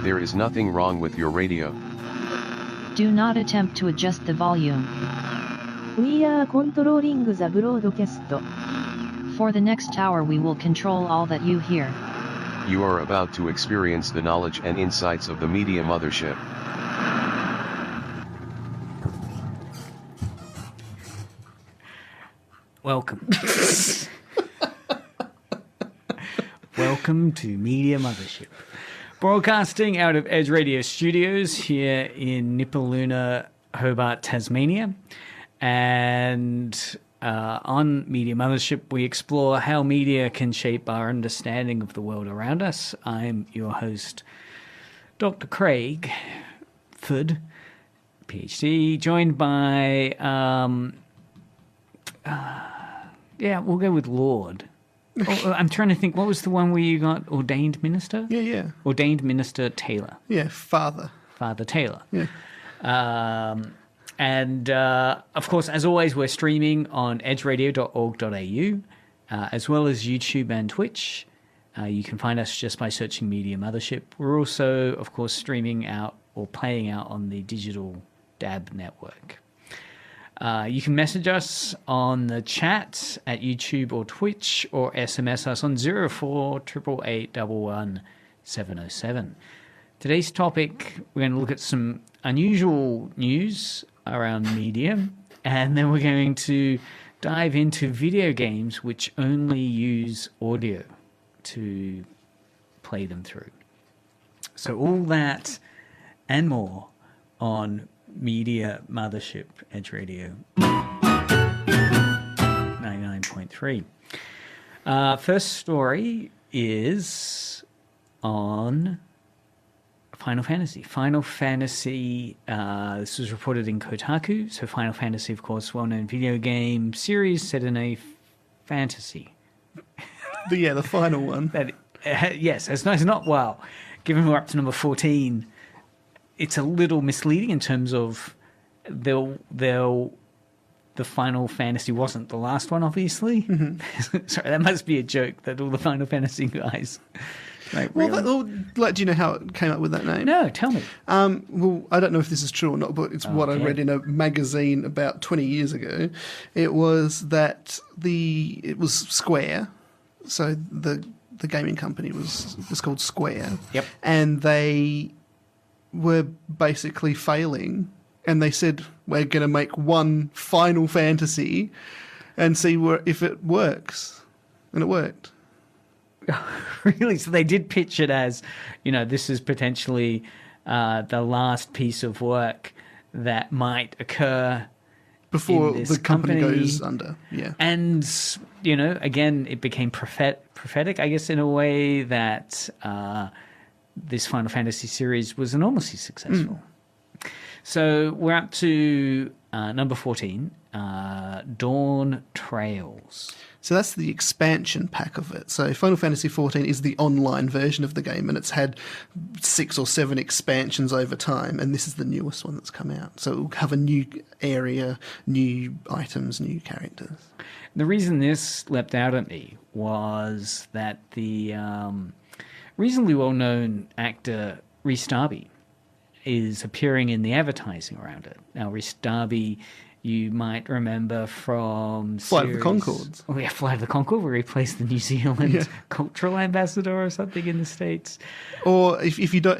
There is nothing wrong with your radio. Do not attempt to adjust the volume. We are controlling the broadcast. For the next hour we will control all that you hear. You are about to experience the knowledge and insights of the Media Mothership. Welcome. Welcome to Media Mothership. Broadcasting out of Edge Radio Studios here in Nipaluna, Hobart, Tasmania. And on Media Mothership, we explore how media can shape our understanding of the world around us. I'm your host, Dr. Craig Thud, PhD, joined by, we'll go with Lord. Oh, I'm trying to think, what was the one where you got ordained minister? Yeah. Ordained minister Taylor. Yeah, Father Taylor. Yeah. And of course, as always, we're streaming on edgeradio.org.au, as well as YouTube and Twitch. You can find us just by searching Media Mothership. We're also, of course, streaming out or playing out on the digital DAB network. You can message us on the chat at YouTube or Twitch, or SMS us on 0488811707. Today's topic, we're going to look at some unusual news around media, and then we're going to dive into video games which only use audio to play them through. So all that and more on Media Mothership, Edge Radio 99.3. First story is on Final Fantasy. Final Fantasy, this was reported in Kotaku. So Final Fantasy, of course, well-known video game series set in a fantasy. The final one. Yes, it's not, well, given we're up to number 14, it's a little misleading in terms of the Final Fantasy wasn't the last one, obviously. Mm-hmm. Sorry, that must be a joke that all the Final Fantasy guys... Like, do you know how it came up with that name? No, tell me. Well, I don't know if this is true or not, but it's what I read in a magazine about 20 years ago. It was that it was Square, so the gaming company was called Square. Yep. And they were basically failing, and they said, we're going to make one Final Fantasy and see if it works. And it worked. Really? So they did pitch it as, this is potentially the last piece of work that might occur before in this the company goes under. Yeah. And, again, it became prophetic, I guess, in a way that this Final Fantasy series was enormously successful. So we're up to number 14, Dawntrails. So that's the expansion pack of it. So Final Fantasy XIV is the online version of the game, and it's had 6 or 7 expansions over time, and this is the newest one that's come out. So it will have a new area, new items, new characters. The reason this leapt out at me was that the reasonably well-known actor Rhys Darby is appearing in the advertising around it. Now, Rhys Darby, you might remember from Flight of the Conchords. Oh yeah, Flight of the Conchord, where he plays the New Zealand cultural ambassador or something in the States. Or if you're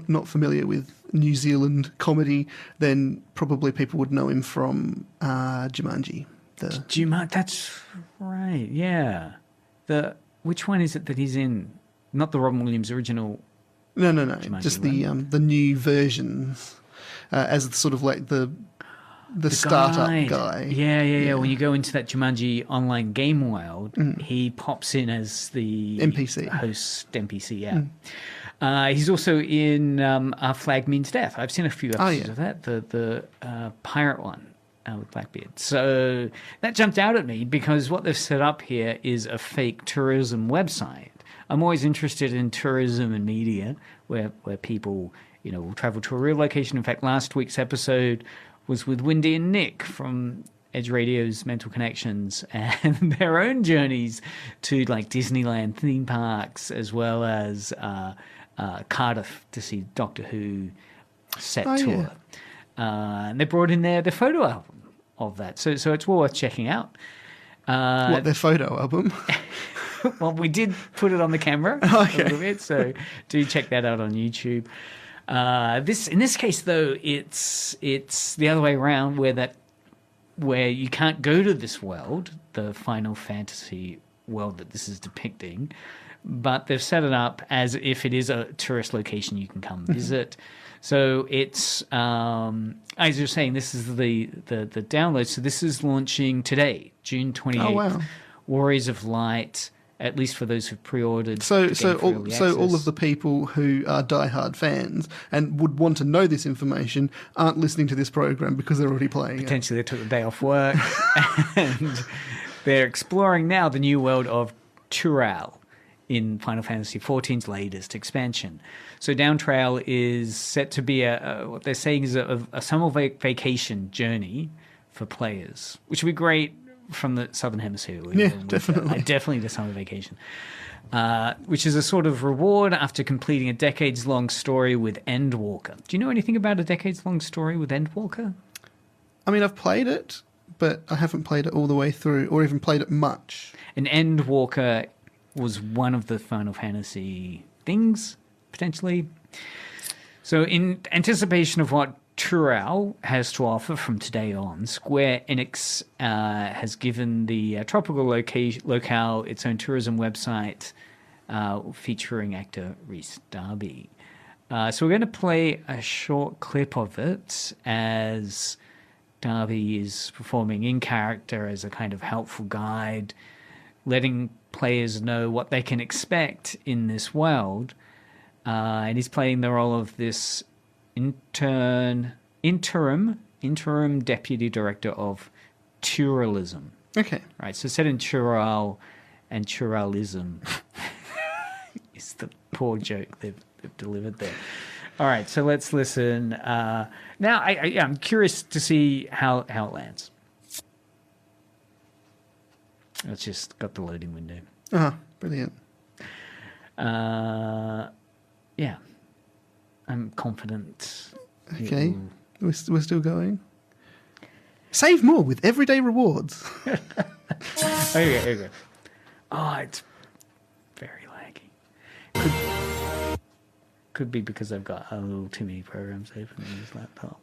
not familiar with New Zealand comedy, then probably people would know him from Jumanji. That's right. Yeah. Which one is it that he's in? Not the Robin Williams original. No. Jumanji Just the new versions, as sort of like the startup guy. Yeah. When you go into that Jumanji online game world, he pops in as the NPC. Host NPC, yeah. He's also in Our Flag Means Death. I've seen a few episodes of that, the pirate one with Blackbeard. So that jumped out at me because what they've set up here is a fake tourism website. I'm always interested in tourism and media where people, will travel to a real location. In fact, last week's episode was with Wendy and Nick from Edge Radio's Mental Connections and their own journeys to like Disneyland theme parks, as well as Cardiff to see Doctor Who set tour. Yeah. And they brought in their photo album of that. So it's well worth checking out. Their photo album? Well, we did put it on the camera a little bit, so do check that out on YouTube. In this case, though, it's the other way around, where you can't go to this world, the Final Fantasy world that this is depicting, but they've set it up as if it is a tourist location you can come visit. So it's, as you're saying, this is the download. So this is launching today, June 28th. Oh, wow. Warriors of Light, at least for those who've pre-ordered. So all of the people who are diehard fans and would want to know this information aren't listening to this program because they're already playing Potentially they took the day off work and they're exploring now the new world of Dawntrail in Final Fantasy XIV's latest expansion. So Dawntrail is set to be what they're saying is a summer vacation journey for players, which would be great from the Southern Hemisphere. Definitely. Definitely the summer vacation. Which is a sort of reward after completing a decades-long story with Endwalker. Do you know anything about a decades-long story with Endwalker? I mean, I've played it, but I haven't played it all the way through or even played it much. An Endwalker was one of the Final Fantasy things, potentially. So in anticipation of what Dawntrail has to offer from today on, Square Enix has given the tropical locale its own tourism website featuring actor Rhys Darby. So we're going to play a short clip of it as Darby is performing in character as a kind of helpful guide, letting players know what they can expect in this world. And he's playing the role of this interim deputy director of Turalism. Okay. Right, so set in Tural and Turalism is the poor joke they've delivered there. All right, so let's listen. Now, I'm curious to see how it lands. It's just got the loading window. Brilliant. Yeah. I'm confident. Okay. We're still going. Save more with everyday rewards. Okay. Oh, it's very laggy. Could be because I've got a little too many programs open on this laptop.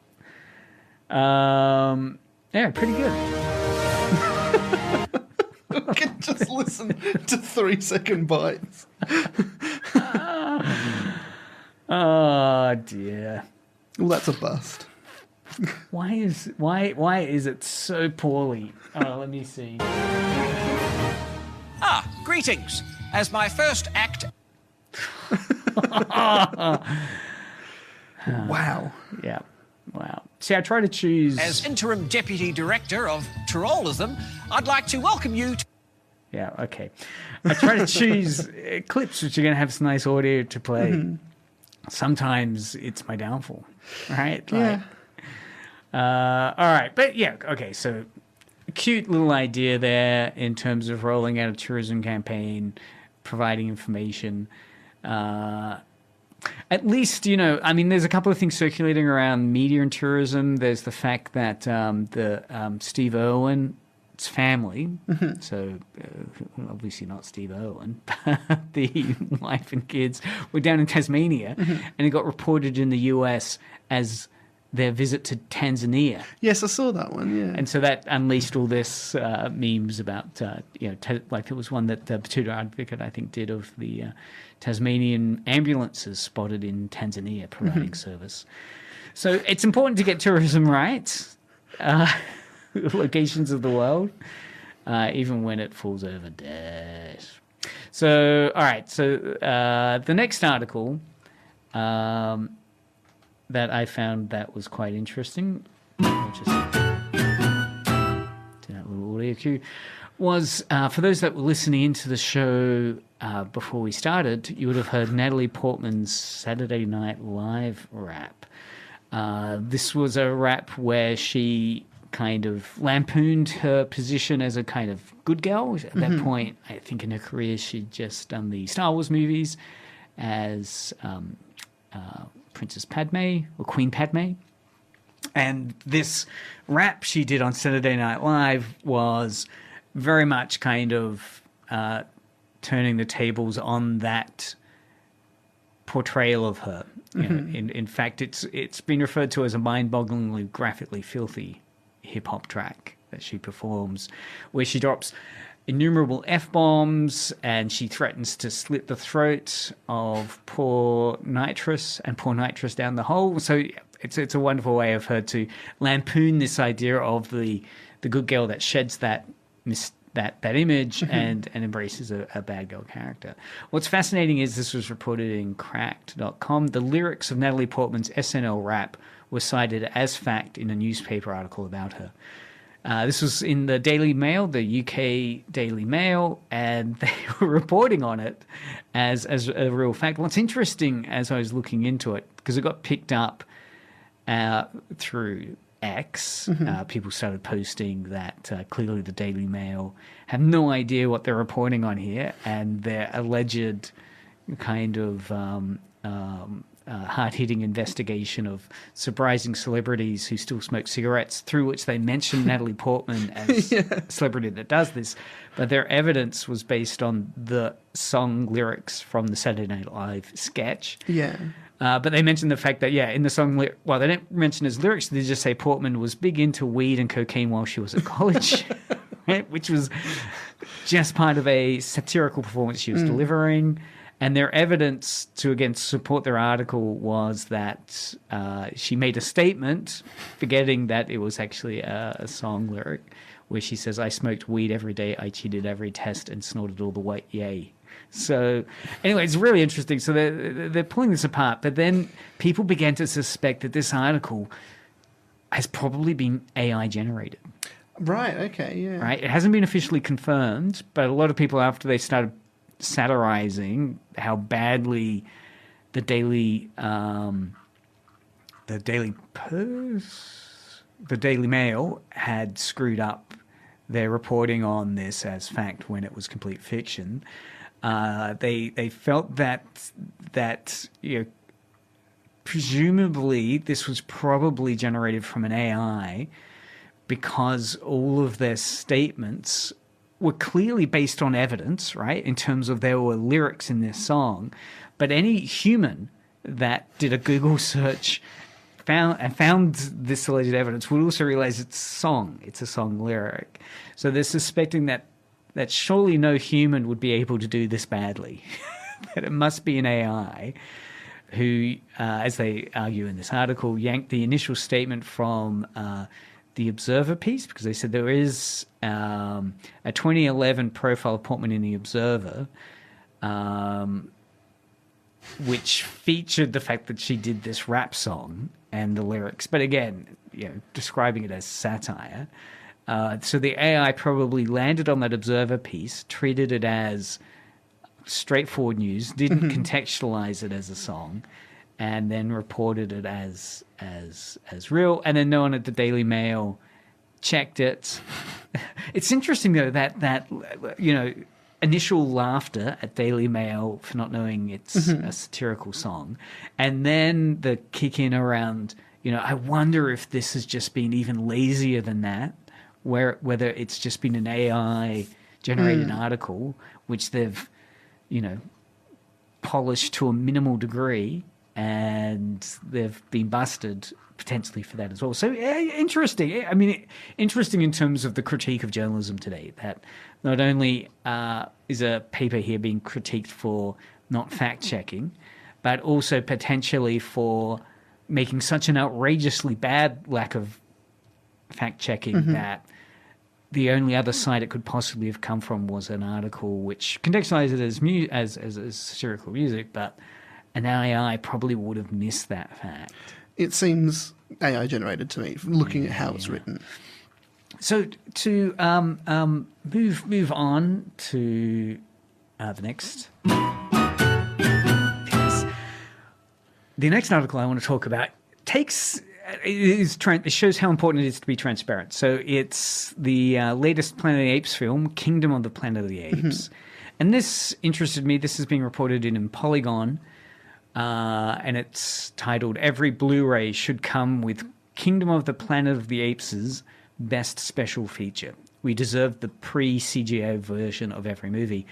Yeah, pretty good. We can just listen to 3-second bites. Oh dear. Well, that's a bust. Why is it so poorly? Oh, let me see. Greetings. As my first act. Wow. Yeah. Wow. See, I try to choose. As interim deputy director of Turalism, I'd like to welcome you to. Yeah, okay. I try to choose clips which are going to have some nice audio to play. Mm-hmm. Sometimes it's my downfall, right? Yeah. All right. But yeah, okay. So cute little idea there in terms of rolling out a tourism campaign, providing information. At least, I mean, there's a couple of things circulating around media and tourism. There's the fact that Steve Irwin's family, so obviously not Steve Irwin, but the wife and kids were down in Tasmania, and it got reported in the US as their visit to Tanzania. Yes, I saw that one, yeah. And so that unleashed all this memes about, like it was one that the Batuta Advocate, I think, did of the Tasmanian ambulances spotted in Tanzania providing service. So it's important to get tourism right, locations of the world, even when it falls over dead. So, all right, so the next article that I found that was quite interesting, I'll just do that little audio cue, was for those that were listening into the show before we started, you would have heard Natalie Portman's Saturday Night Live rap. This was a rap where she kind of lampooned her position as a kind of good girl. At that point, I think in her career, she'd just done the Star Wars movies as Princess Padme or Queen Padme. And this rap she did on Saturday Night Live was very much kind of turning the tables on that portrayal of her. You know, in fact, it's been referred to as a mind-bogglingly graphically filthy hip-hop track that she performs, where she drops innumerable F-bombs and she threatens to slit the throat of poor Nitrous and pour Nitrous down the hole. So it's a wonderful way of her to lampoon this idea of the good girl that sheds that image and embraces a bad girl character. What's fascinating is this was reported in Cracked.com. The lyrics of Natalie Portman's SNL rap were cited as fact in a newspaper article about her. This was in the Daily Mail, the UK Daily Mail, and they were reporting on it as a real fact. What's interesting as I was looking into it, because it got picked up through X, people started posting that clearly the Daily Mail have no idea what they're reporting on here, and their alleged kind of hard-hitting investigation of surprising celebrities who still smoke cigarettes, through which they mention Natalie Portman as a celebrity that does this. But their evidence was based on the song lyrics from the Saturday Night Live sketch. Yeah. But they mentioned the fact that, in the song, they didn't mention his lyrics. They just say Portman was big into weed and cocaine while she was at college, right? Which was just part of a satirical performance she was delivering. And their evidence to, again, support their article was that she made a statement, forgetting that it was actually a song lyric, where she says, "I smoked weed every day, I cheated every test, and snorted all the white yay." So, anyway, it's really interesting. So they're pulling this apart, but then people began to suspect that this article has probably been AI generated. Right, okay, yeah. Right? It hasn't been officially confirmed, but a lot of people, after they started satirizing how badly the Daily Mail had screwed up their reporting on this as fact when it was complete fiction, they felt that presumably this was probably generated from an AI, because all of their statements were clearly based on evidence, right? In terms of there were lyrics in this song, but any human that did a Google search found this alleged evidence would also realize it's a song lyric. So they're suspecting that surely no human would be able to do this badly, that it must be an AI who, as they argue in this article, yanked the initial statement from the Observer piece, because they said there is a 2011 profile of Portman in the Observer, which featured the fact that she did this rap song and the lyrics, but again, describing it as satire. So the AI probably landed on that Observer piece, treated it as straightforward news, didn't contextualize it as a song, and then reported it as real. And then no one at the Daily Mail checked it. It's interesting though that initial laughter at Daily Mail for not knowing it's a satirical song, and then the kick in around, I wonder if this has just been even lazier than that, whether it's just been an AI generated article which they've polished to a minimal degree, and they've been busted potentially for that as well. So interesting. I mean, interesting in terms of the critique of journalism today, that not only is a paper here being critiqued for not fact-checking, but also potentially for making such an outrageously bad lack of fact-checking that the only other site it could possibly have come from was an article which contextualized it as satirical music, but an AI probably would have missed that fact. It seems AI generated to me, looking at how it's written. So to move on to the next piece. The next article I want to talk about takes it shows how important it is to be transparent. So it's the latest Planet of the Apes film, Kingdom of the Planet of the Apes. And this interested me. This is being reported in Polygon, and it's titled, Every Blu-ray Should Come with Kingdom of the Planet of the Apes' Best Special Feature. We deserve the pre-CGI version of every movie.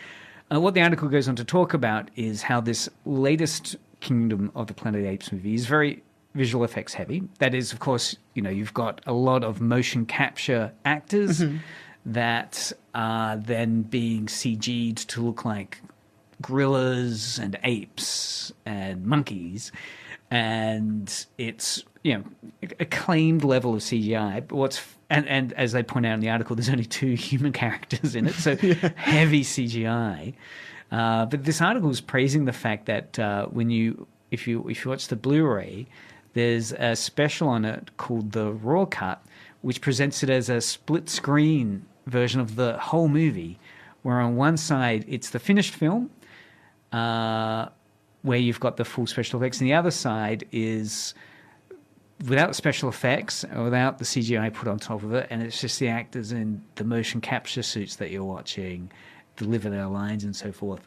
What the article goes on to talk about is how this latest Kingdom of the Planet of the Apes movie is very visual effects heavy. That is, of course, you've got a lot of motion capture actors that are then being CG'd to look like gorillas and apes and monkeys. And it's, acclaimed level of CGI. But and as they point out in the article, there's only 2 human characters in it, so heavy CGI. But this article is praising the fact that if you watch the Blu-ray, there's a special on it called the Raw Cut, which presents it as a split screen version of the whole movie, where on one side it's the finished film, where you've got the full special effects, and the other side is without the special effects or without the CGI put on top of it, and it's just the actors in the motion capture suits that you're watching deliver their lines and so forth.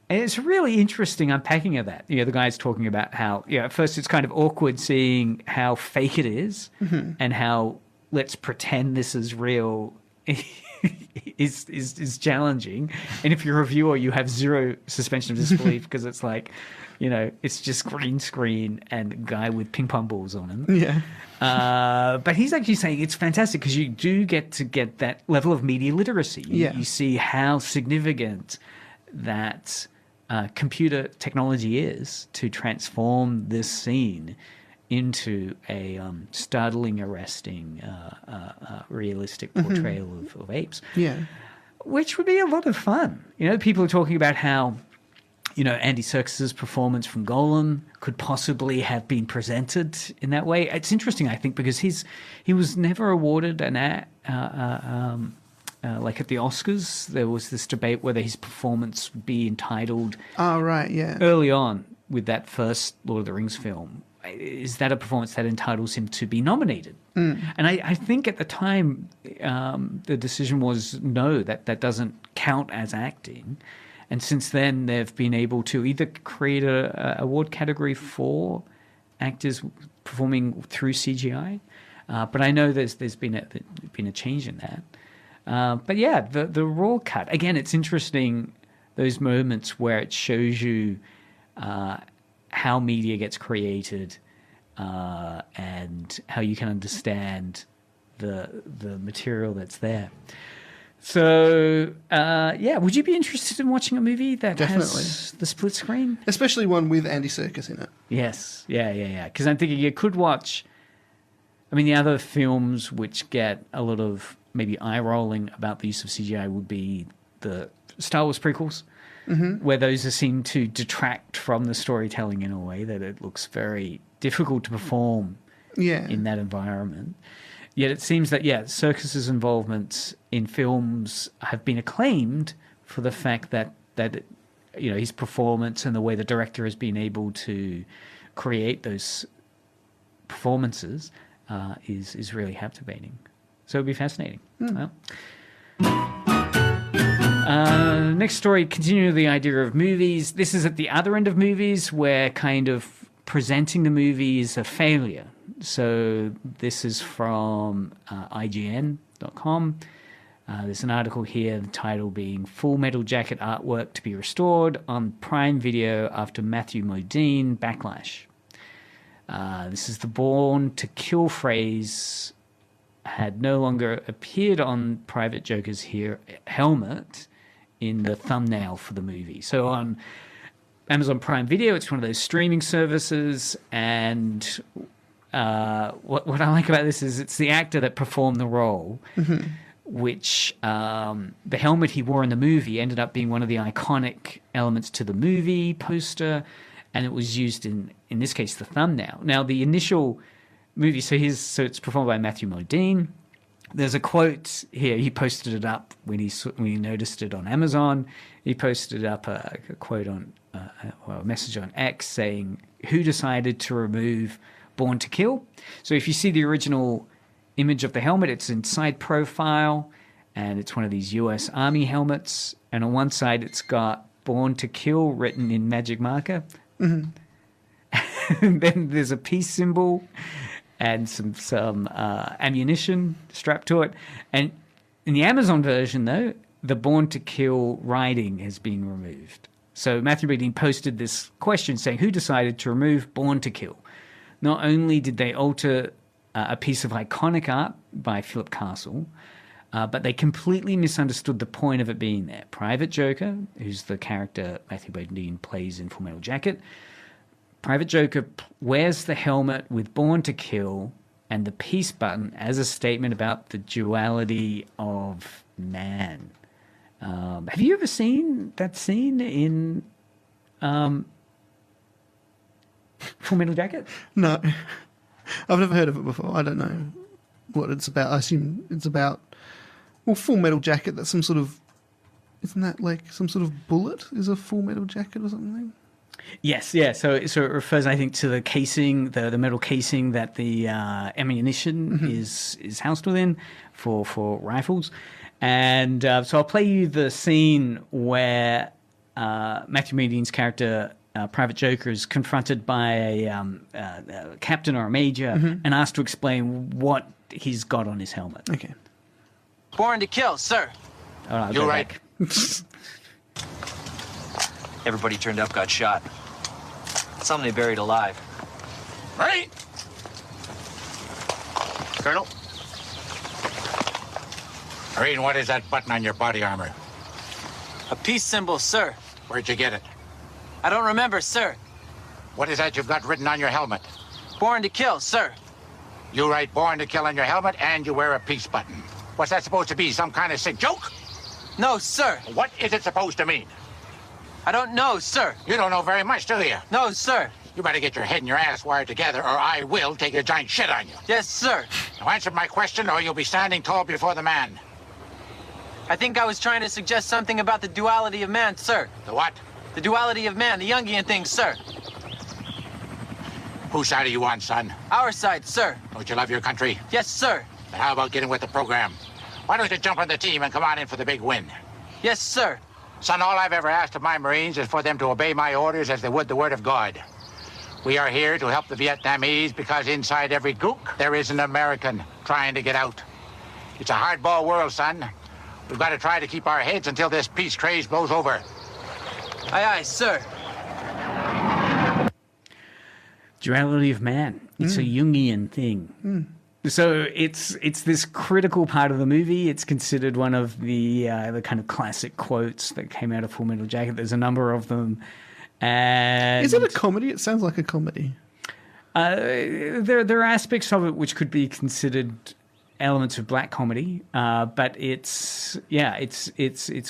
And it's really interesting unpacking of that. The guy's talking about how, at first it's kind of awkward seeing how fake it is and how let's pretend this is real is challenging. And if you're a viewer, you have zero suspension of disbelief because it's like, it's just green screen and a guy with ping pong balls on him. Yeah. But he's actually saying it's fantastic because you do get that level of media literacy. You see how significant that computer technology is to transform this scene into a startling, arresting, realistic portrayal of apes. Yeah. Which would be a lot of fun. People are talking about how, Andy Serkis's performance from Golem could possibly have been presented in that way. It's interesting, I think, because he was never awarded an like at the Oscars, there was this debate whether his performance would be entitled. Oh, right, yeah. Early on with that first Lord of the Rings film. Is that a performance that entitles him to be nominated? And I think at the time the decision was no, that doesn't count as acting. And since then, they've been able to either create a award category for actors performing through CGI, but I know there's been a change in that. But yeah, the raw cut again. It's interesting, those moments where it shows you how media gets created and how you can understand the material that's there. So, would you be interested in watching a movie that has the split screen? Especially one with Andy Serkis in it. Yes. Yeah. Because I'm thinking you could watch, the other films which get a lot of maybe eye-rolling about the use of CGI would be the Star Wars prequels, where those seem to detract from the storytelling in a way that it looks very difficult to perform in that environment. Yet it seems that, Serkis's involvement in films have been acclaimed for the fact that his performance and the way the director has been able to create those performances is really captivating. So it'd be fascinating. Well, next story, continuing the idea of movies. This is at the other end of movies where kind of presenting the movie is a failure. So this is from IGN.com. There's an article here, the title being Full Metal Jacket Artwork to be Restored on Prime Video after Matthew Modine Backlash. This is the Born to Kill phrase had no longer appeared on Private Joker's helmet in the thumbnail for the movie. So on Amazon Prime Video, it's one of those streaming services, and what I like about this is it's the actor that performed the role, which the helmet he wore in the movie ended up being one of the iconic elements to the movie poster, and it was used in this case, the thumbnail. Now, the initial movie, so it's performed by Matthew Modine. There's a quote here. He posted it up when he noticed it on Amazon. He posted up a quote on a message on X saying, "Who decided to remove Born to Kill. So if you see the original image of the helmet, it's in side profile, and it's one of these US Army helmets. And on one side, it's got Born to Kill written in magic marker. And then there's a peace symbol and some ammunition strapped to it. And in the Amazon version, though, the Born to Kill writing has been removed. So Matthew Modine posted this question saying, who decided to remove Born to Kill? Not only did they alter a piece of iconic art by Philip Castle, but they completely misunderstood the point of it being there. Private Joker, who's the character Matthew Modine plays in Full Metal Jacket, Private Joker wears the helmet with Born to Kill and the peace button as a statement about the duality of man. Have you ever seen that scene in Full Metal Jacket? No. I've never heard of it before. I don't know what it's about. I assume it's about, well, Full Metal Jacket, that's some sort of, isn't that like some sort of bullet is a Full Metal Jacket or something? Yes, yeah. So it refers, I think, to the casing, the metal casing that the ammunition is housed within for rifles. And so I'll play you the scene where Matthew Modine's character, Private Joker, is confronted by a captain or a major and asked to explain what he's got on his helmet. Okay. Born to Kill, sir. All right, You're right. Everybody turned up got shot. Some they buried alive. Right? Colonel? Marine, what is that button on your body armor? A peace symbol, sir. Where'd you get it? I don't remember, sir. What is that you've got written on your helmet? Born to Kill, sir. You write Born to Kill on your helmet and you wear a peace button. What's that supposed to be? Some kind of sick joke? No, sir. What is it supposed to mean? I don't know, sir. You don't know very much, do you? No, sir. You better get your head and your ass wired together or I will take a giant shit on you. Yes, sir. Now answer my question or you'll be standing tall before the man. I think I was trying to suggest something about the duality of man, sir. The what? The duality of man, the Jungian thing, sir. Whose side are you on, son? Our side, sir. Don't you love your country? Yes, sir. Then how about getting with the program? Why don't you jump on the team and come on in for the big win? Yes, sir. Son, all I've ever asked of my Marines is for them to obey my orders as they would the word of God. We are here to help the Vietnamese because inside every gook there is an American trying to get out. It's a hardball world, son. We've got to try to keep our heads until this peace craze blows over. Aye, aye, sir. Duality of man. It's a Jungian thing. So it's this critical part of the movie. It's considered one of the kind of classic quotes that came out of Full Metal Jacket. There's a number of them. And Is it a comedy? It sounds like a comedy. there are aspects of it which could be considered elements of black comedy, but it's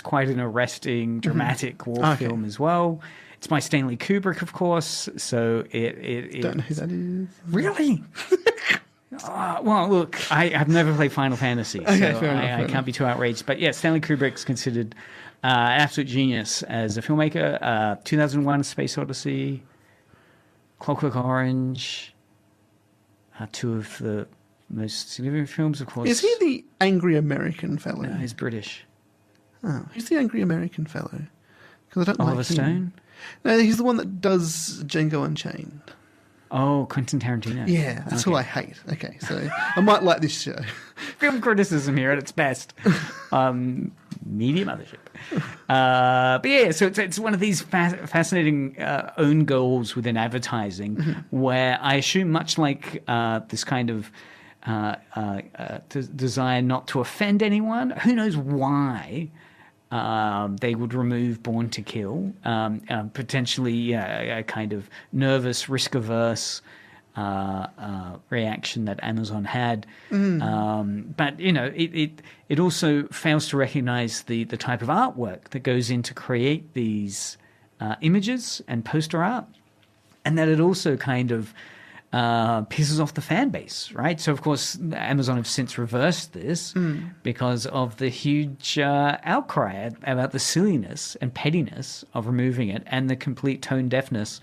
quite an arresting, dramatic war film as well. It's by Stanley Kubrick, of course. So it Don't know who that is. really. Well, look, I've never played Final Fantasy, so I can't be too outraged. But yeah, Stanley Kubrick's considered an absolute genius as a filmmaker. 2001: Space Odyssey, Clockwork Orange, two of the most significant films, of course. Is he the angry American fellow? No, he's British. Oh, who's the angry American fellow? Because I don't Oliver like him. Stone? No, he's the one that does Django Unchained. Oh, Quentin Tarantino. Yeah, that's who I hate. Okay, so I might like this show. Film criticism here at its best. Media mothership. But yeah, so it's one of these fascinating own goals within advertising where I assume much like this kind of desire not to offend anyone, who knows why they would remove Born to Kill, potentially a kind of nervous, risk-averse reaction that Amazon had. But, you know, it also fails to recognize the type of artwork that goes in to create these images and poster art, and that it also kind of pisses off the fan base, right? So, of course, Amazon have since reversed this because of the huge outcry about the silliness and pettiness of removing it and the complete tone deafness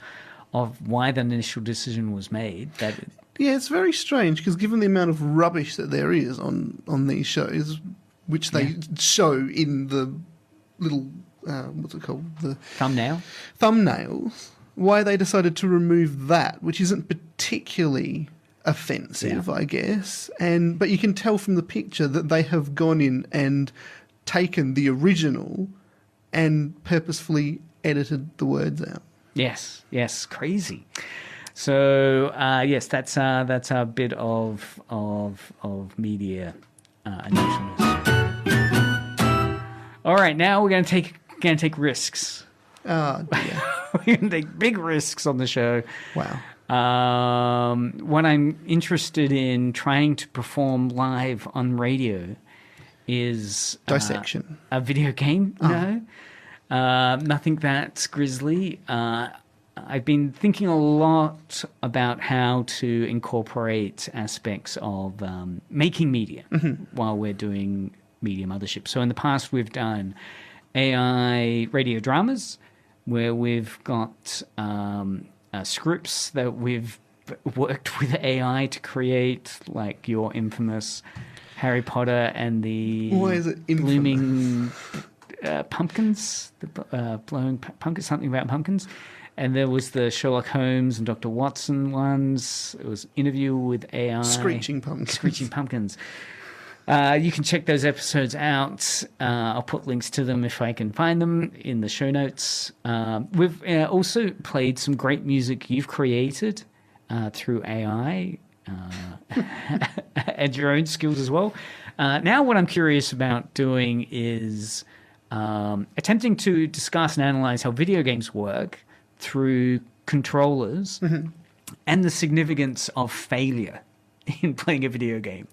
of why that initial decision was made, that Yeah, it's very strange because given the amount of rubbish that there is on these shows, which they show in the little what's it called, the thumbnails, why they decided to remove that, which isn't particularly offensive, I guess. But you can tell from the picture that they have gone in and taken the original and purposefully edited the words out. Yes, crazy. So yes, that's our bit of media announcements. All right, now we're going to take risks. Oh dear. We're going to take big risks on the show. Wow. What I'm interested in trying to perform live on radio is dissection. A video game. No, nothing that's grisly. I've been thinking a lot about how to incorporate aspects of making media while we're doing Media Mothership. So in the past, we've done AI radio dramas where we've got scripts that we've worked with AI to create, like your infamous Harry Potter and the blooming pumpkins, the blowing pumpkins, something about pumpkins. And there was the Sherlock Holmes and Dr. Watson ones. It was Interview with AI. Screeching Pumpkins. You can check those episodes out. I'll put links to them if I can find them in the show notes. We've also played some great music you've created through AI and your own skills as well. Now what I'm curious about doing is attempting to discuss and analyze how video games work through controllers and the significance of failure in playing a video game.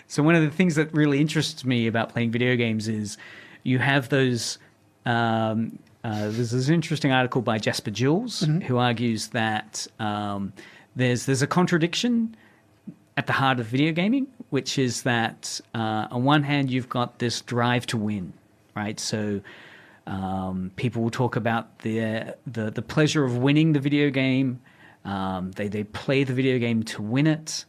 So one of the things that really interests me about playing video games is you have those... there's this interesting article by Jasper Jules who argues that there's a contradiction at the heart of video gaming, which is that on one hand you've got this drive to win, right? So people will talk about the pleasure of winning the video game. They play the video game to win it.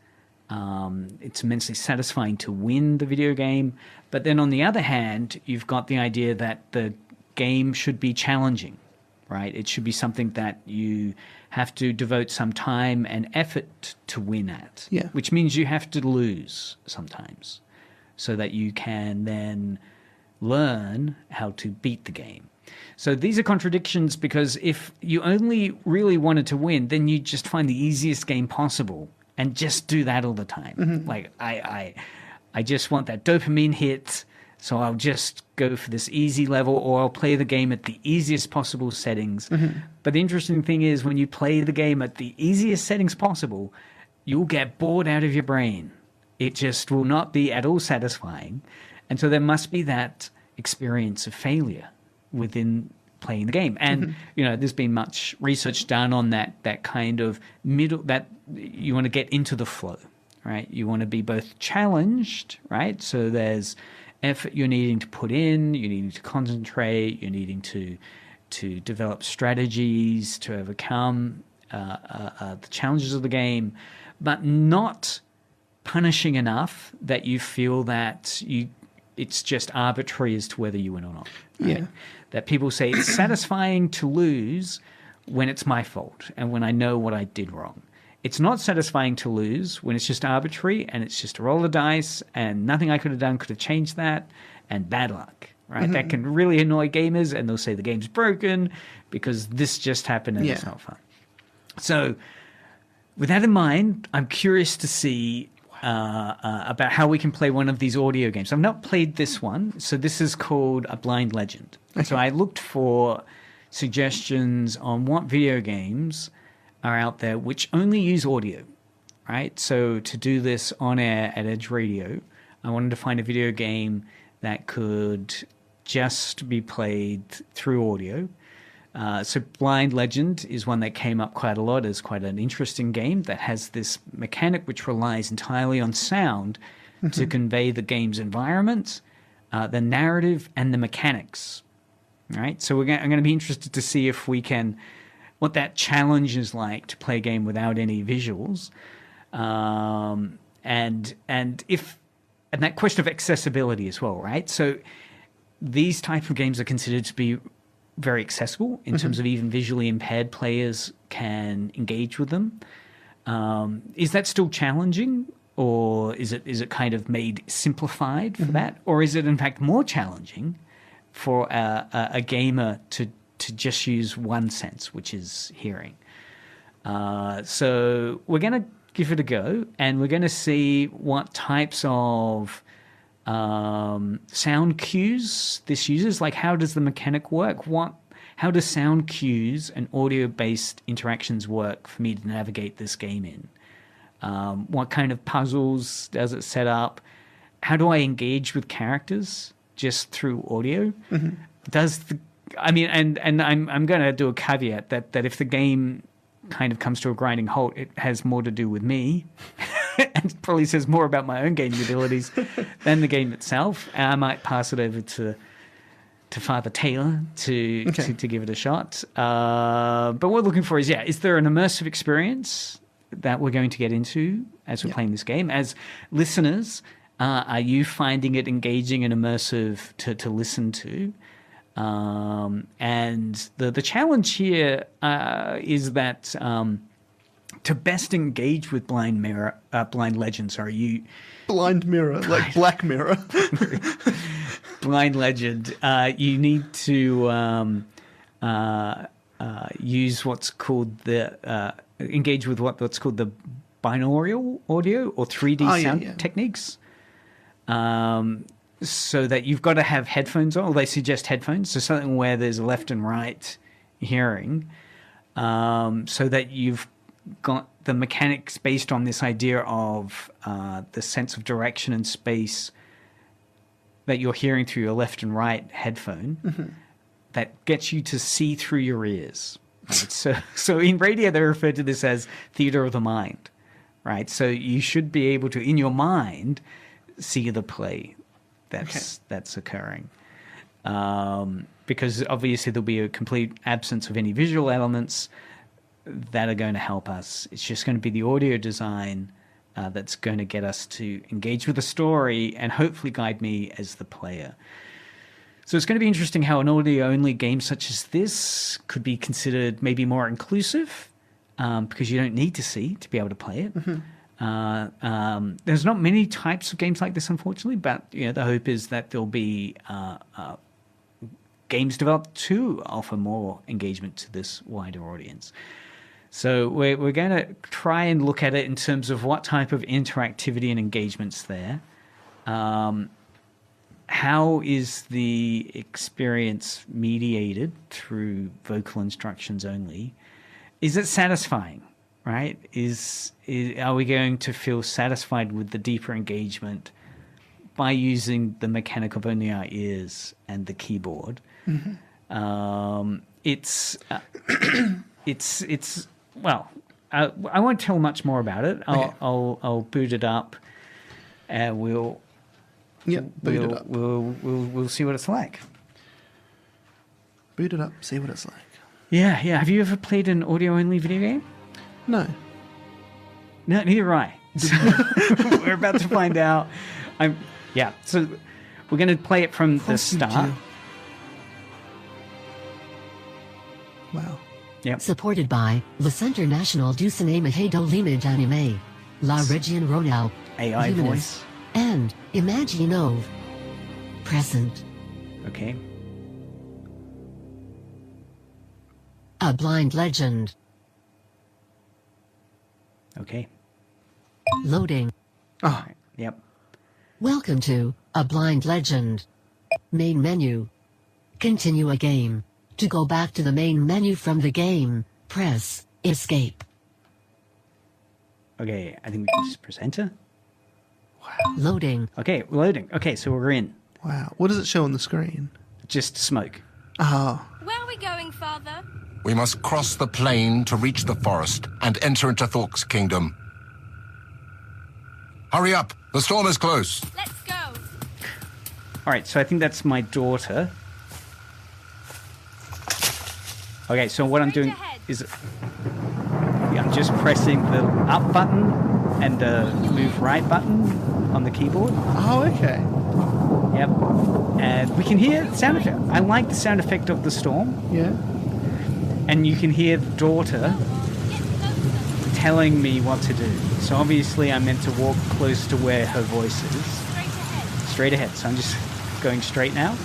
It's immensely satisfying to win the video game. But then on the other hand, you've got the idea that the game should be challenging, right? It should be something that you have to devote some time and effort to win at, which means you have to lose sometimes so that you can then learn how to beat the game. So these are contradictions because if you only really wanted to win, then you just find the easiest game possible and just do that all the time. Like I just want that dopamine hit, so I'll just go for this easy level, or I'll play the game at the easiest possible settings. But the interesting thing is when you play the game at the easiest settings possible, you'll get bored out of your brain. It just will not be at all satisfying. And so there must be that experience of failure within playing the game. And, there's been much research done on that kind of middle, that you want to get into the flow, right? You want to be both challenged, right? So there's effort you're needing to put in, you're needing to concentrate, you're needing to develop strategies to overcome the challenges of the game, but not punishing enough that you feel that it's just arbitrary as to whether you win or not. Right? Yeah. That people say it's satisfying to lose when it's my fault and when I know what I did wrong. It's not satisfying to lose when it's just arbitrary and it's just a roll of dice and nothing I could have done could have changed that, and bad luck, right? That can really annoy gamers, and they'll say the game's broken because this just happened and it's not fun. So with that in mind, I'm curious to see about how we can play one of these audio games. I've not played this one, so this is called A Blind Legend. Okay. So I looked for suggestions on what video games are out there which only use audio, right? So to do this on air at Edge Radio, I wanted to find a video game that could just be played through audio. So Blind Legend is one that came up quite a lot as quite an interesting game that has this mechanic which relies entirely on sound to convey the game's environment, the narrative, and the mechanics. Right? So I'm going to be interested to see if we can, what that challenge is like to play a game without any visuals. And that question of accessibility as well, right? So these type of games are considered to be very accessible in terms of even visually impaired players can engage with them. Is that still challenging, or is it kind of made simplified for that, or is it in fact more challenging for a gamer to just use one sense, which is hearing? So we're going to give it a go, and we're going to see what types of sound cues this uses. Like, how does the mechanic work? How do sound cues and audio-based interactions work for me to navigate this game in? What kind of puzzles does it set up? How do I engage with characters just through audio? And I'm going to do a caveat that if the game kind of comes to a grinding halt, it has more to do with me and probably says more about my own gaming abilities than the game itself. And I might pass it over to Father Taylor to give it a shot. But what we're looking for is there an immersive experience that we're going to get into as we're playing this game? As listeners, are you finding it engaging and immersive to listen to? And the challenge here is that to best engage with Blind Legend, you... Blind Mirror, like Black Mirror. Blind Legend, you need to use what's called engage with what's called the binaural audio or 3D sound techniques. So that you've got to have headphones on, or they suggest headphones, so something where there's left and right hearing, so that you've got the mechanics based on this idea of the sense of direction and space that you're hearing through your left and right headphone that gets you to see through your ears. Right? So in radio, they refer to this as theater of the mind, right? So you should be able to, in your mind, see the play that's occurring. Because obviously there'll be a complete absence of any visual elements that are going to help us. It's just going to be the audio design that's going to get us to engage with the story and hopefully guide me as the player. So it's going to be interesting how an audio-only game such as this could be considered maybe more inclusive, because you don't need to see to be able to play it. There's not many types of games like this, unfortunately, but the hope is that there'll be games developed to offer more engagement to this wider audience. So we're going to try and look at it in terms of what type of interactivity and engagement's there. How is the experience mediated through vocal instructions only? Is it satisfying, right? Are we going to feel satisfied with the deeper engagement by using the mechanic of only our ears and the keyboard? Well, I won't tell much more about it. I'll boot it up, and we'll see what it's like. Boot it up, see what it's like. Yeah. Have you ever played an audio-only video game? No. No, neither have I. So we're about to find out. So we're going to play it from the start. Wow. Yep. Supported by le Centre National du Cinéma et de l'Image Animée, La Région Rhône-Alpes, AI voice, and Imaginove. Present. Okay. A Blind Legend. Okay. Loading. Oh. Yep. Welcome to A Blind Legend. Main menu. Continue a game. To go back to the main menu from the game, press Escape. Okay, I think we can just press Enter. Wow. Loading. Okay, loading. Okay, so we're in. Wow. What does it show on the screen? Just smoke. Oh. Where are we going, Father? We must cross the plain to reach the forest and enter into Thork's kingdom. Hurry up! The storm is close. Let's go. All right, so I think that's my daughter. Okay, so what I'm doing is I'm just pressing the up button and the move right button on the keyboard. Oh, okay. Yep. And we can hear sound effect. I like the sound effect of the storm. Yeah. And you can hear the daughter telling me what to do. So obviously I'm meant to walk close to where her voice is. Straight ahead. So I'm just going straight now.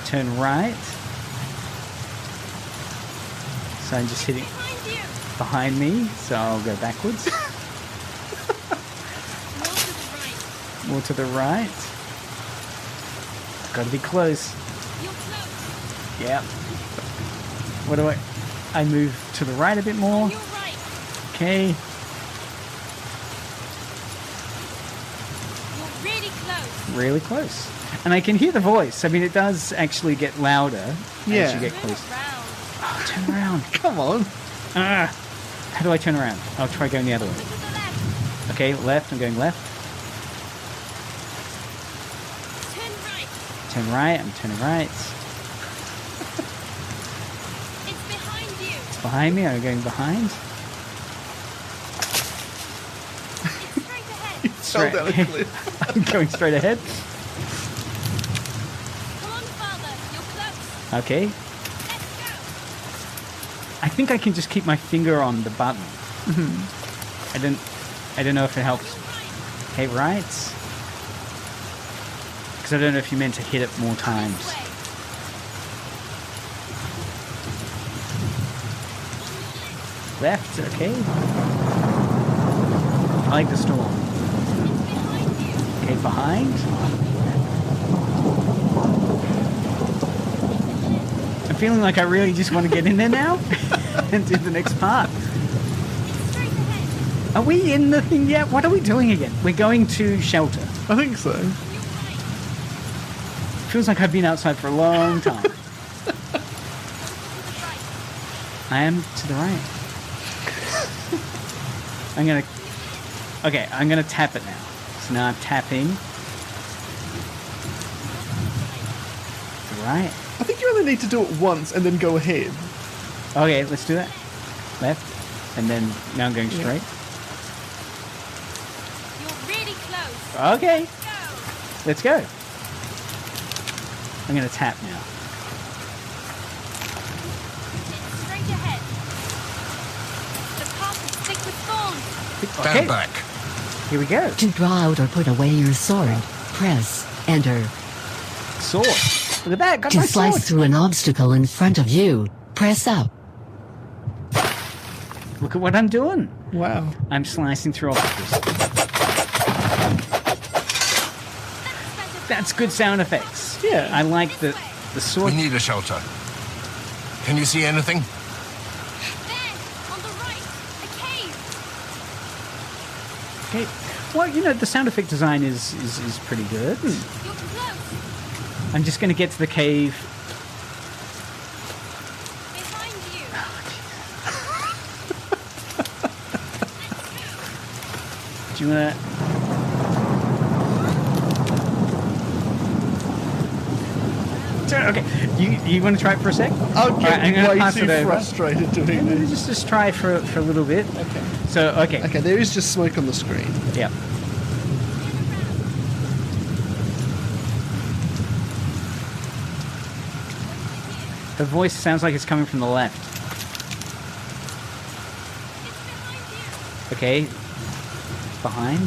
Turn right. So I'm just hitting behind me, so I'll go backwards. More to the right. Got to be close. Yeah. What do I move to the right a bit more. Okay. Really close. And I can hear the voice. I mean, it does actually get louder as you get close. Oh, turn around. Come on. How do I turn around? I'll try going the other way. Okay, left. I'm going left. Turn right. I'm turning right. It's behind me. I'm going behind. Straight down a cliff. I'm going straight ahead. Okay. I think I can just keep my finger on the button. I don't know if it helps. Okay, right. Because I don't know if you meant to hit it more times. Left, okay. I like the storm. Okay, behind. I'm feeling like I really just want to get in there now and do the next part. Are we in the thing yet? What are we doing again? We're going to shelter. I think so. Feels like I've been outside for a long time. I am to the right. I'm gonna tap it now. So now I'm tapping. Right. I think you only need to do it once and then go ahead. Okay, let's do that. Left. And then now I'm going straight. You're really close. Okay. Let's go. I'm gonna tap now. It's straight ahead. The path is thick with thorns. Okay. Stand back. Here we go. To draw out or put away your sword, press Enter. Sword. Look at that. Got To my slice sword. through an obstacle in front of you, press up. Look at what I'm doing. Wow. I'm slicing through obstacles. That's good sound effects. Yeah. I like the sword. We need a shelter. Can you see anything? There, on the right, a cave. Okay. Well, you know, the sound effect design is pretty good. You're close. I'm just going to get to the cave. Behind you. Do you want to... Okay, you want to try it for a sec? I'm getting I'm way pass too it over. frustrated doing this. Just try for a little bit. Okay. So, okay. Okay, there is just smoke on the screen. Yeah. Her voice sounds like it's coming from the left. Okay. Behind.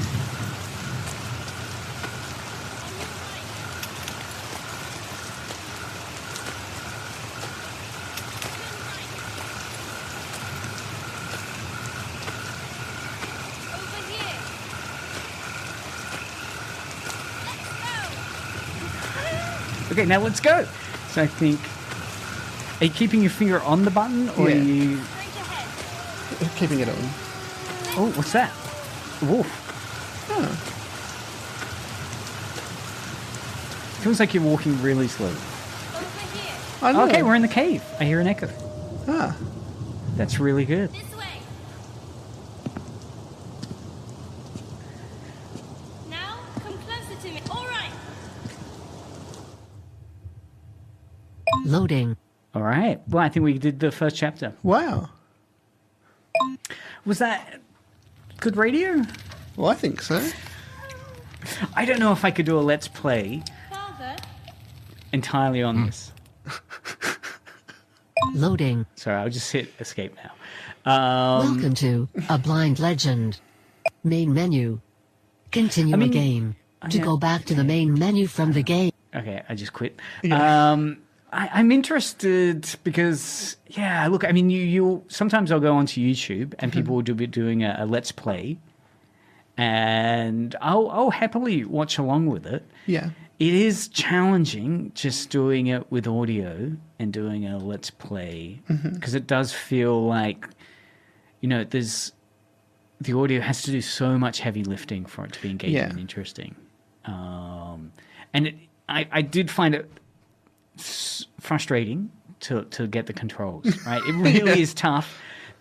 Over here. Let's go. Okay, now let's go. So I think... Are you keeping your finger on the button, or Yeah. are you... Straight ahead. Keeping it on. Oh, what's that? Wolf. Oh. Feels like you're walking really slowly. Over here. I know. Okay, we're in the cave. I hear an echo. Ah. That's really good. This way. Now, come closer to me. All right. Loading. All right. Well, I think we did the first chapter. Wow. Was that good radio? Well, I think so. I don't know if I could do a Let's Play Father? entirely on this. Loading. Sorry, I'll just hit escape now. Welcome to A Blind Legend. Main menu. Continue a game. To go back to the main menu from the game. Okay, I just quit. Yeah. I'm interested because, yeah, look, I mean, you sometimes I'll go onto YouTube and people will be doing a Let's Play, and I'll happily watch along with it. Yeah. It is challenging just doing it with audio and doing a Let's Play because it does feel like, you know, the audio has to do so much heavy lifting for it to be engaging and interesting. And I did find it frustrating to get the controls, right? It really is tough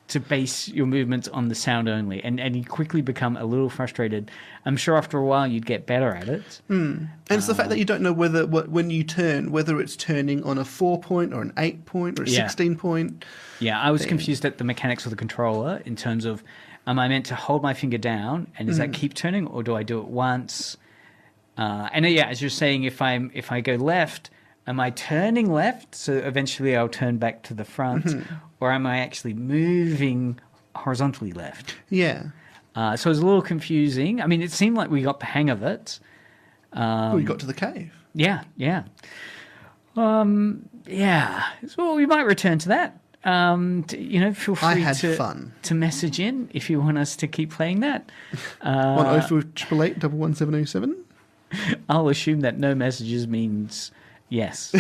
to base your movements on the sound only, and you quickly become a little frustrated. I'm sure after a while you'd get better at it. And it's the fact that you don't know when you turn, whether it's turning on a 4-point or an 8-point or a 16-point. Yeah, I was confused at the mechanics of the controller in terms of, am I meant to hold my finger down and does that keep turning, or do I do it once? And as you're saying, if I go left, am I turning left? So eventually I'll turn back to the front, or am I actually moving horizontally left? Yeah. So it was a little confusing. I mean, it seemed like we got the hang of it. We got to the cave. Yeah. So we might return to that. Feel free to message in if you want us to keep playing that. 10488 11707. I'll assume that no messages means yes.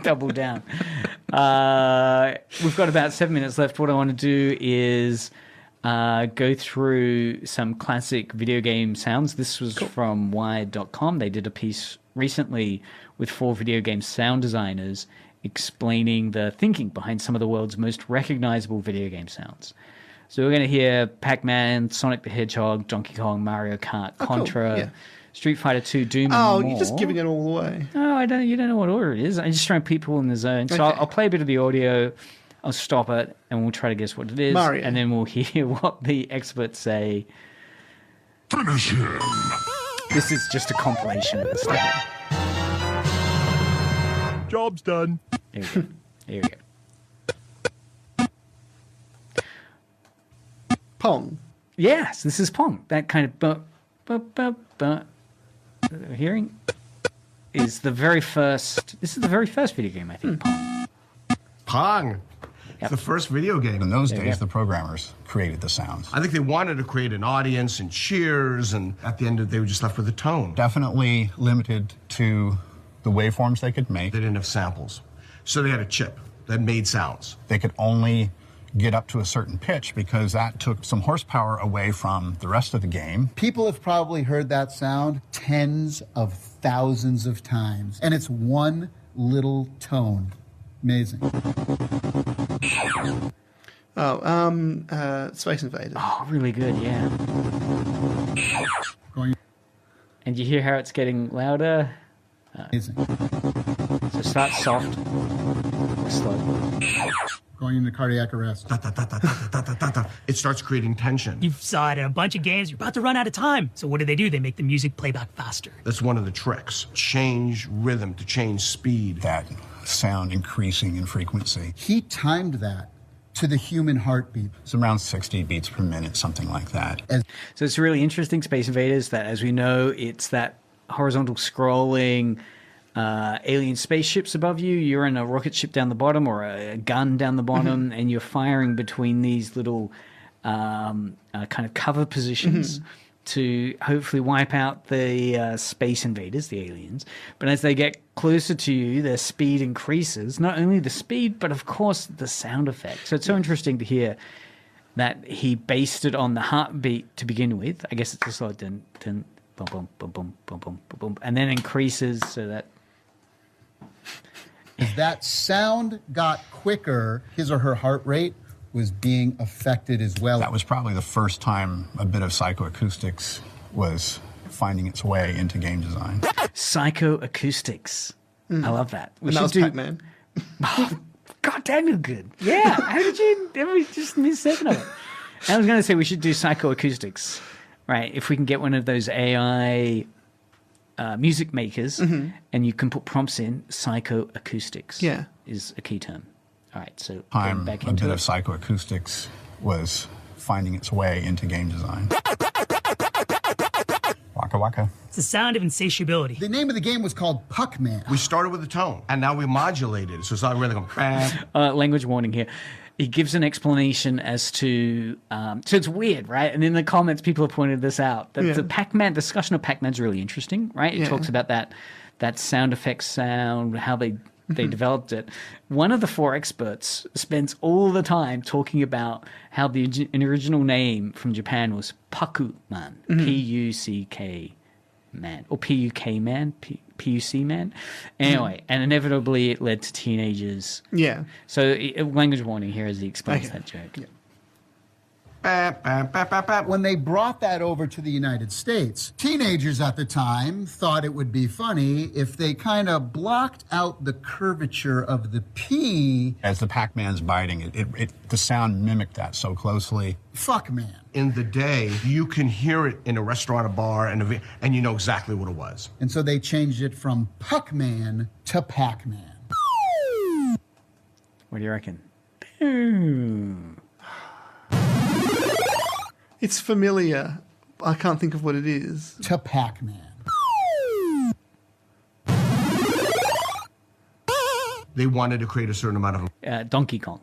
Double down. We've got about 7 minutes left. What I want to do is go through some classic video game sounds. This was from Wired.com. They did a piece recently with 4 video game sound designers explaining the thinking behind some of the world's most recognizable video game sounds. So we're going to hear Pac-Man, Sonic the Hedgehog, Donkey Kong, Mario Kart, Contra, Street Fighter 2, Doom, and more. You're just giving it all away. Oh, you don't know what order it is. I'm just throwing people in the zone. So I'll play a bit of the audio, I'll stop it, and we'll try to guess what it is. Mario. And then we'll hear what the experts say. Finish him. This is just a compilation of the stuff. Job's done. There we go. Pong. Yes, this is Pong. That kind of hearing is the very first. This is the very first video game, I think. Pong. Pong. It's the first video game. In those days, the programmers created the sounds. I think they wanted to create an audience and cheers, and at the end they were just left with a tone. Definitely limited to the waveforms they could make. They didn't have samples. So they had a chip that made sounds. They could only get up to a certain pitch because that took some horsepower away from the rest of the game. People have probably heard that sound tens of thousands of times, and it's one little tone. Amazing. Space Invaders. Oh, really good, yeah. And you hear how it's getting louder? Amazing. So start soft, slow. Going into cardiac arrest. It starts creating tension. You've saw it in a bunch of games. You're about to run out of time. So what do? They make the music play back faster. That's one of the tricks. Change rhythm to change speed. That sound increasing in frequency. He timed that to the human heartbeat. It's around 60 beats per minute, something like that. So it's really interesting, Space Invaders, that as we know, it's that horizontal scrolling alien spaceships above you. You're in a rocket ship down the bottom or a gun down the bottom, and you're firing between these little kind of cover positions to hopefully wipe out the space invaders, the aliens. But as they get closer to you, their speed increases. Not only the speed, but of course the sound effect. So it's so interesting to hear that he based it on the heartbeat to begin with. I guess it's just like dun, dun, boom, boom, boom, boom, boom, boom, boom, boom, and then increases so that... As that sound got quicker, his or her heart rate was being affected as well. That was probably the first time a bit of psychoacoustics was finding its way into game design. Psychoacoustics. I love that. And that was Pac-Man. God damn, you're good. Yeah. How did you ever just miss 7 of it? I was going to say we should do psychoacoustics, right? If we can get one of those AI music makers and you can put prompts in, psychoacoustics is a key term. All right, so a back bit into of psychoacoustics was finding its way into game design. Waka waka. It's the sound of insatiability. The name of the game was called Puckman. We started with a tone, and now we modulated it. So it's not really going. Language warning here. He gives an explanation as to, so it's weird, right? And in the comments, people have pointed this out. That the Pac-Man, discussion of Pac-Man's really interesting, right? It talks about that sound effect sound, how they developed it. One of the 4 experts spends all the time talking about how the original name from Japan was Paku-man, P-U-C-K man, or P-U-K man, P-U-C man. Anyway, and inevitably it led to teenagers. Yeah. So language warning here as he explains that joke. Yeah. When they brought that over to the United States, teenagers at the time thought it would be funny if they kind of blocked out the curvature of the P. As the Pac-Man's biting, the sound mimicked that so closely. Fuck man. In the day, you can hear it in a restaurant, a bar, and you know exactly what it was. And so they changed it from Puckman to Pac-Man. What do you reckon? It's familiar. I can't think of what it is. To Pac-Man. They wanted to create a certain amount of Donkey Kong.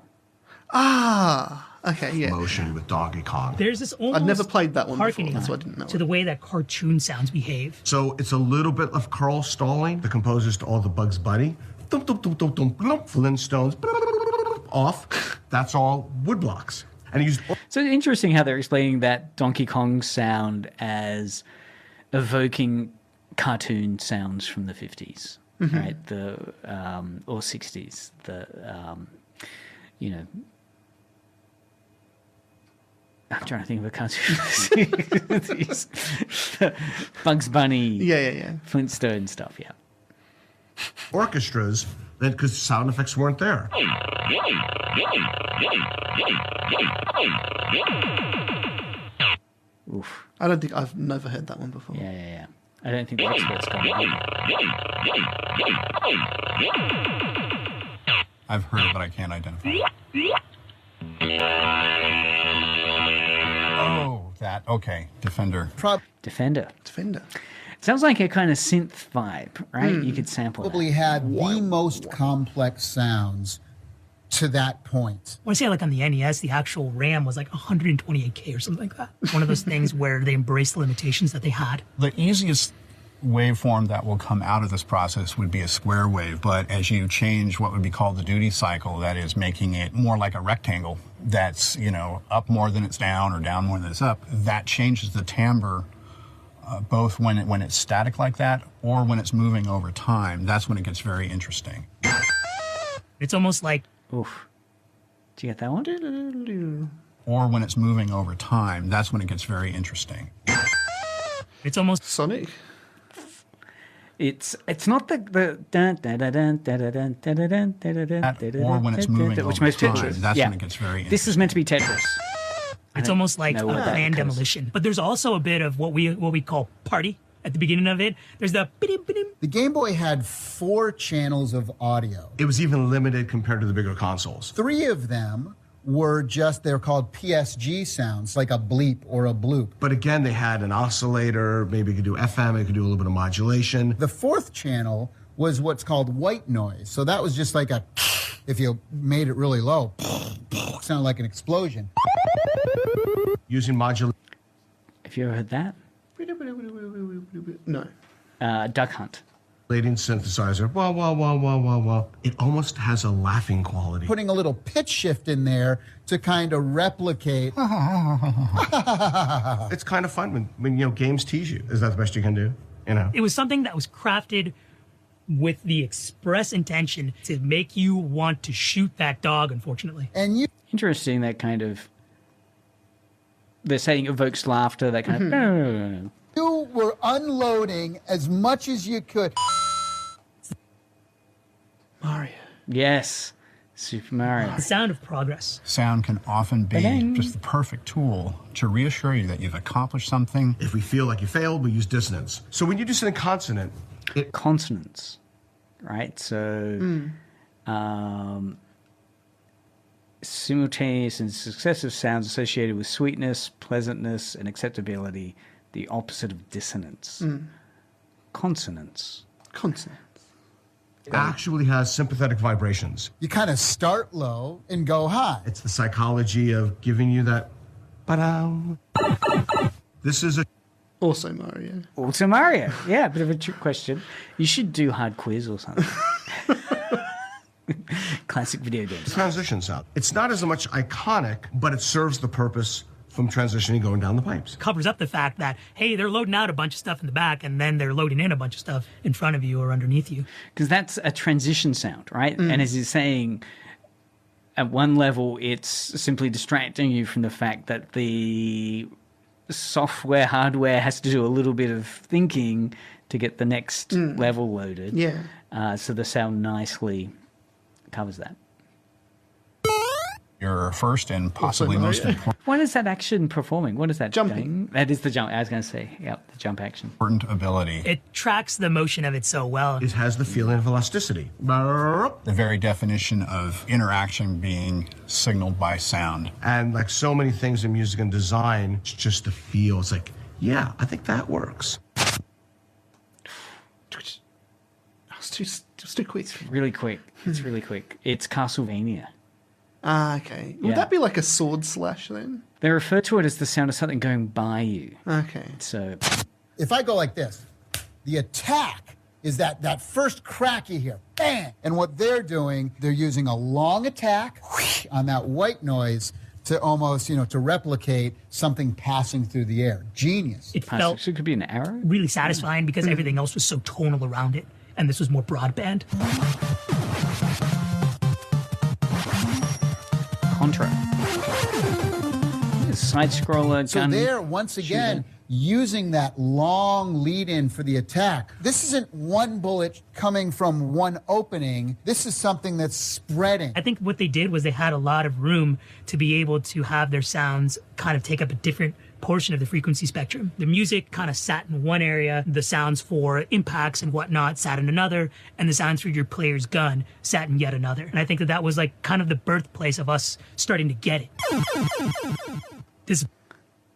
Okay, yeah. Motion with Donkey Kong. There's this almost I'd never played that one before. harkening That's why I didn't know to the way that cartoon sounds behave. So it's a little bit of Carl Stalling, the composers to all the Bugs Bunny. Flintstones. Off. That's all woodblocks. And he used. So it's interesting how they're explaining that Donkey Kong sound as evoking cartoon sounds from the 50s, right? Or 60s. I'm trying to think of a cartoon. Bugs Bunny. Yeah. Flintstone stuff, yeah. Orchestras, because sound effects weren't there. Oof. I don't think I've never heard that one before. Yeah. I don't think the experts got it. I've heard it, but I can't identify. Oh, that. Okay. Defender. Defender. It sounds like a kind of synth vibe, right? You could sample Probably that. had the most complex sounds to that point. I want to say, like on the NES, the actual RAM was like 128K or something like that. One of those things where they embraced the limitations that they had. The easiest waveform that will come out of this process would be a square wave, but as you change what would be called the duty cycle, that is making it more like a rectangle that's, up more than it's down or down more than it's up, that changes the timbre both when it's static like that or when it's moving over time. That's when it gets very interesting. It's almost like... Oof. Do you get that one? Or when it's moving over time, that's when it gets very interesting. It's almost... Sonic? It's not the or when it's moving which over most time, Tetris. that's when it gets very interesting. This is meant to be Tetris. It's almost like a planned demolition. But there's also a bit of what we call party at the beginning of it. There's the... The Game Boy had 4 channels of audio. It was even limited compared to the bigger consoles. 3 of them were they're called PSG sounds, like a bleep or a bloop. But again, they had an oscillator, maybe it could do FM, it could do a little bit of modulation. The 4th channel was what's called white noise. So that was just like a, if you made it really low, sounded like an explosion. Using modulation. Have you ever heard that? No. Duck Hunt. Leading synthesizer. Wow. It almost has a laughing quality. Putting a little pitch shift in there to kind of replicate. It's kind of fun when games tease you. Is that the best you can do? It was something that was crafted with the express intention to make you want to shoot that dog, unfortunately. And Interesting, that kind of... They're saying evokes laughter, that kind of... You were unloading as much as you could. Mario. Yes. Super Mario. The sound of progress. Sound can often be Ba-ding. just the perfect tool to reassure you that you've accomplished something. If we feel like you failed, we use dissonance. So when you do something consonant, Consonants, right? So simultaneous and successive sounds associated with sweetness, pleasantness, and acceptability, the opposite of dissonance. Consonants. actually has sympathetic vibrations. You kind of start low and go high. It's the psychology of giving you that ba-dum. This is a Also Mario. Also Mario. Yeah, a bit of a trick question. You should do hard quiz or something. Classic video games. transition sound. It's not as much iconic, but it serves the purpose from transitioning going down the pipes. Covers up the fact that, hey, they're loading out a bunch of stuff in the back and then they're loading in a bunch of stuff in front of you or underneath you. Because that's a transition sound, right? And as you're saying, at one level, it's simply distracting you from the fact that the software, hardware has to do a little bit of thinking to get the next level loaded. Yeah. So the sound nicely covers that. Your first and possibly most What is that action performing? What is that? Jumping. That is the jump. I was going to say, yep, the jump action. important ability. It tracks the motion of it so well. It has the feeling of elasticity. The very definition of interaction being signaled by sound. And like so many things in music and design, it's just the feel. It's like, yeah, I think that works. It's too quick. Really quick. It's really quick. It's Castlevania. Ah, okay. Would Yeah. that be like a sword slash then? They refer to it as the sound of something going by you. Okay. So If I go like this, the attack is that first crack you hear, bang! And what they're doing, they're using a long attack on that white noise to almost, to replicate something passing through the air. Genius. It so felt it could be an arrow. really satisfying because everything else was so tonal around it, and this was more broadband. Contra. Side scroller So gun. they're, once again, using that long lead-in for the attack. This isn't one bullet coming from one opening. This is something that's spreading. I think what they did was they had a lot of room to be able to have their sounds kind of take up a different portion of the frequency spectrum. The music kind of sat in one area, the sounds for impacts and whatnot sat in another, and the sounds for your player's gun sat in yet another. And I think that was like kind of the birthplace of us starting to get it. This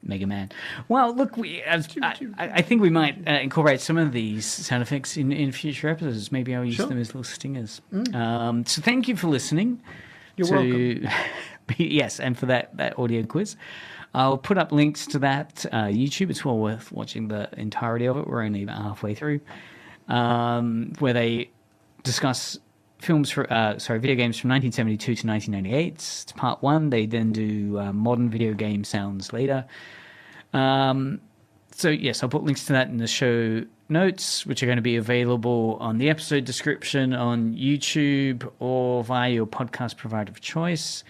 Mega Man. Well, look, I think we might incorporate some of these sound effects in future episodes. Maybe I'll use them as little stingers. So thank you for listening. You're welcome. Yes, and for that audio quiz. I'll put up links to that YouTube. It's well worth watching the entirety of it. We're only about halfway through, where they discuss video games from 1972 to 1998. It's part one. They then do modern video game sounds later. So yes, I'll put links to that in the show notes, which are going to be available on the episode description on YouTube or via your podcast provider of choice.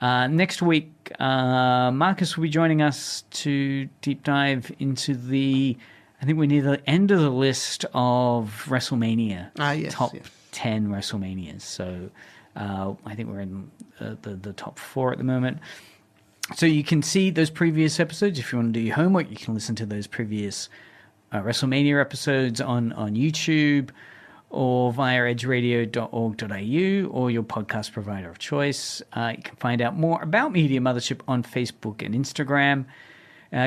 Next week, Marcus will be joining us to deep dive into I think we're near the end of the list of WrestleMania. Yes, top yes. 10 WrestleManias. So I think we're in the top 4 at the moment. So you can see those previous episodes. If you want to do your homework, you can listen to those previous WrestleMania episodes on YouTube or via edgeradio.org.au or your podcast provider of choice. You can find out more about Media Mothership on Facebook and Instagram.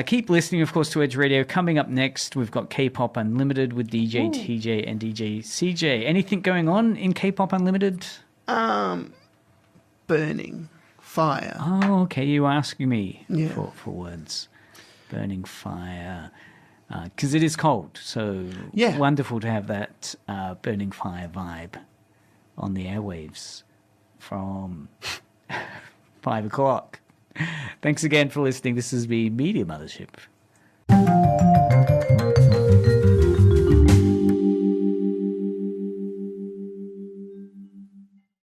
Keep listening, of course, to Edge Radio. Coming up next, we've got K-Pop Unlimited with DJ TJ and DJ CJ. Anything going on in K-Pop Unlimited? Burning. Fire. Oh, okay. You were asking me Yeah. for words. Burning fire. Because it is cold, so Yeah. wonderful to have that burning fire vibe on the airwaves from 5 o'clock. Thanks again for listening. This has been Media Mothership.